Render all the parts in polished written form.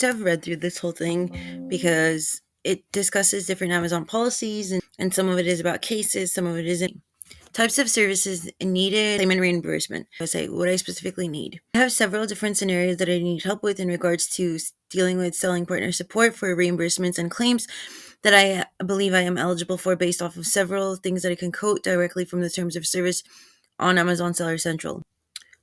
I've read through this whole thing because it discusses different Amazon policies, and some of it is about cases, some of it isn't. Types of services needed, claim and reimbursement. I say what I specifically need. I have several different scenarios that I need help with in regards to dealing with selling partner support for reimbursements and claims that I believe I am eligible for based off of several things that I can quote directly from the terms of service on Amazon Seller Central.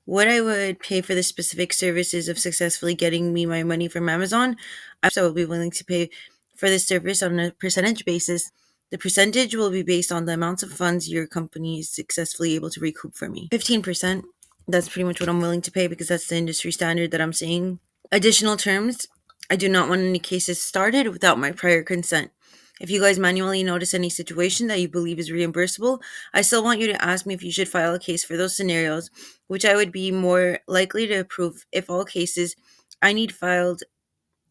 What I would pay for the specific services of successfully getting me my money from Amazon, I will be willing to pay for this service on a percentage basis. The percentage will be based on the amounts of funds your company is successfully able to recoup for me. 15%, that's pretty much what I'm willing to pay because that's the industry standard that I'm seeing. Additional terms, I do not want any cases started without my prior consent. If you guys manually notice any situation that you believe is reimbursable, I still want you to ask me if you should file a case for those scenarios, which I would be more likely to approve if all cases I need filed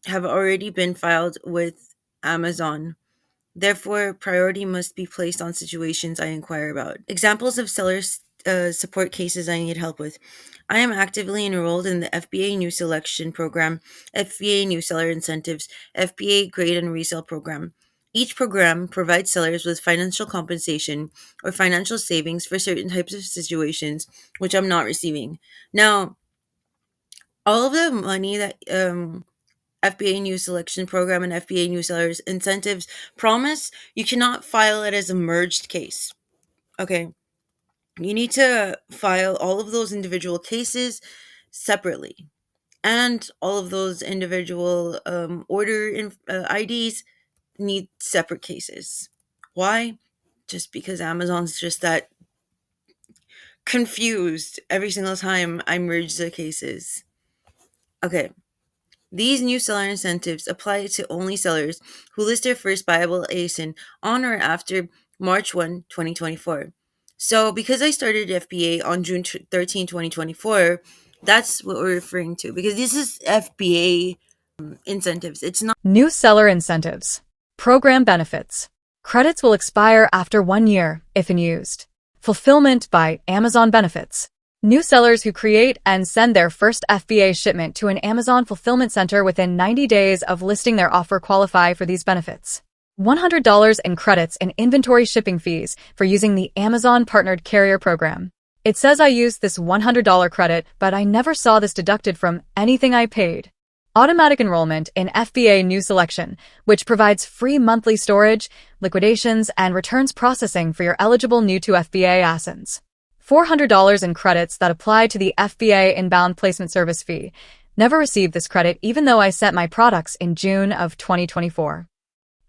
have already been filed with Amazon. Therefore, priority must be placed on situations I inquire about. Examples of seller support cases I need help with. I am actively enrolled in the FBA New Selection Program, FBA New Seller Incentives, FBA Grade and Resale Program. Each program provides sellers with financial compensation or financial savings for certain types of situations, which I'm not receiving. Now, all of the money that FBA New Selection Program and FBA New Sellers Incentives promise, you cannot file it as a merged case. Okay. You need to file all of those individual cases separately. And all of those individual order IDs need separate cases. Why? Just because Amazon's just that confused every single time I merge the cases. Okay. These new seller incentives apply to only sellers who list their first buyable ASIN on or after March 1, 2024. So because I started FBA on June 13, 2024, that's what we're referring to because this is FBA incentives. It's not New seller incentives. Program benefits. Credits will expire after 1 year, if unused. Fulfillment by Amazon benefits. New sellers who create and send their first FBA shipment to an Amazon fulfillment center within 90 days of listing their offer qualify for these benefits. $100 in credits and inventory shipping fees for using the Amazon Partnered Carrier Program. It says I used this $100 credit, but I never saw this deducted from anything I paid. Automatic enrollment in FBA New Selection, which provides free monthly storage, liquidations, and returns processing for your eligible new to FBA ASINs. $400 in credits that apply to the FBA Inbound Placement Service fee. Never received this credit even though I sent my products in June of 2024.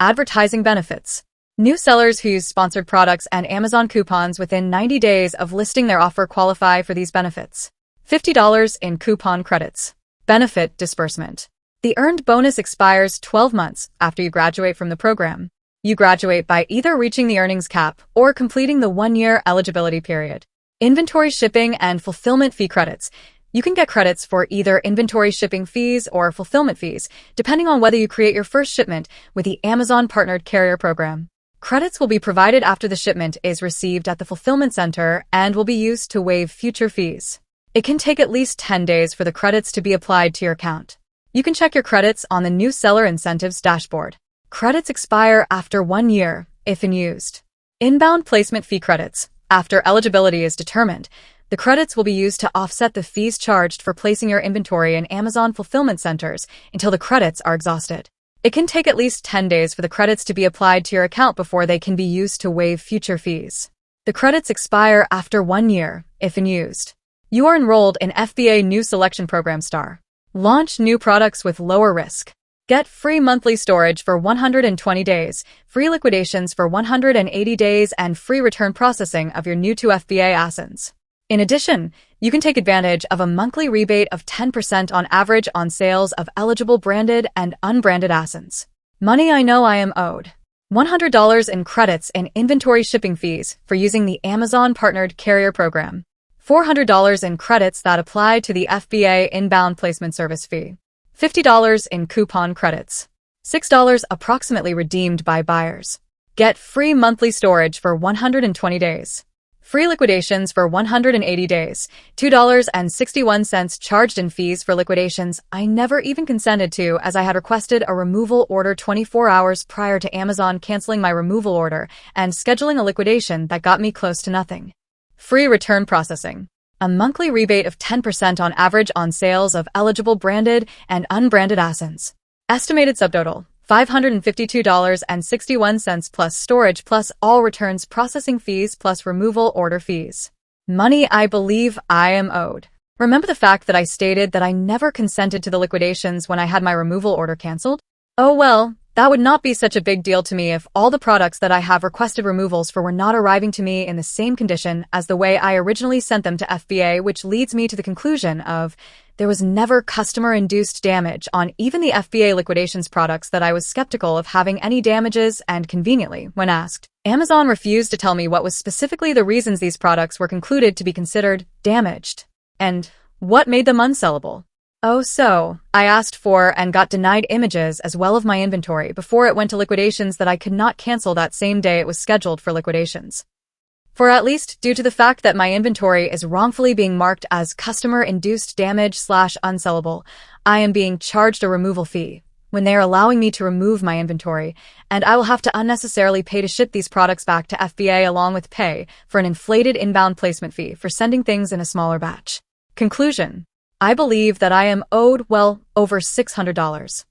Advertising benefits. New sellers who use sponsored products and Amazon coupons within 90 days of listing their offer qualify for these benefits. $50 in coupon credits. Benefit disbursement. The earned bonus expires 12 months after you graduate from the program. You graduate by either reaching the earnings cap or completing the 1-year eligibility period. Inventory shipping and fulfillment fee credits. You can get credits for either inventory shipping fees or fulfillment fees, depending on whether you create your first shipment with the Amazon Partnered Carrier Program. Credits will be provided after the shipment is received at the fulfillment center and will be used to waive future fees. It can take at least 10 days for the credits to be applied to your account. You can check your credits on the New Seller Incentives dashboard. Credits expire after 1 year, if unused. Inbound placement fee credits. After eligibility is determined, the credits will be used to offset the fees charged for placing your inventory in Amazon fulfillment centers until the credits are exhausted. It can take at least 10 days for the credits to be applied to your account before they can be used to waive future fees. The credits expire after 1 year, if unused. You are enrolled in FBA New Selection Program Star. Launch new products with lower risk. Get free monthly storage for 120 days, free liquidations for 180 days, and free return processing of your new to FBA ASINs. In addition, you can take advantage of a monthly rebate of 10% on average on sales of eligible branded and unbranded ASINs. Money I know I am owed. $100 in credits and inventory shipping fees for using the Amazon Partnered Carrier Program. $400 in credits that apply to the FBA Inbound Placement Service fee. $50 in coupon credits. $6 approximately redeemed by buyers. Get free monthly storage for 120 days. Free liquidations for 180 days. $2.61 charged in fees for liquidations I never even consented to, as I had requested a removal order 24 hours prior to Amazon canceling my removal order and scheduling a liquidation that got me close to nothing. Free return processing. A monthly rebate of 10% on average on sales of eligible branded and unbranded assets. Estimated subtotal, $552.61 plus storage plus all returns processing fees plus removal order fees. Money I believe I am owed. Remember the fact that I stated that I never consented to the liquidations when I had my removal order canceled? Oh well, that would not be such a big deal to me if all the products that I have requested removals for were not arriving to me in the same condition as the way I originally sent them to FBA, which leads me to the conclusion of there was never customer-induced damage on even the FBA liquidations products that I was skeptical of having any damages, and conveniently, when asked, Amazon refused to tell me what was specifically the reasons these products were concluded to be considered damaged, and what made them unsellable. Oh, so I asked for and got denied images as well of my inventory before it went to liquidations that I could not cancel that same day it was scheduled for liquidations. For at least due to the fact that my inventory is wrongfully being marked as customer-induced damage/unsellable, I am being charged a removal fee when they are allowing me to remove my inventory, and I will have to unnecessarily pay to ship these products back to FBA along with pay for an inflated inbound placement fee for sending things in a smaller batch. Conclusion. I believe that I am owed, well, over $600.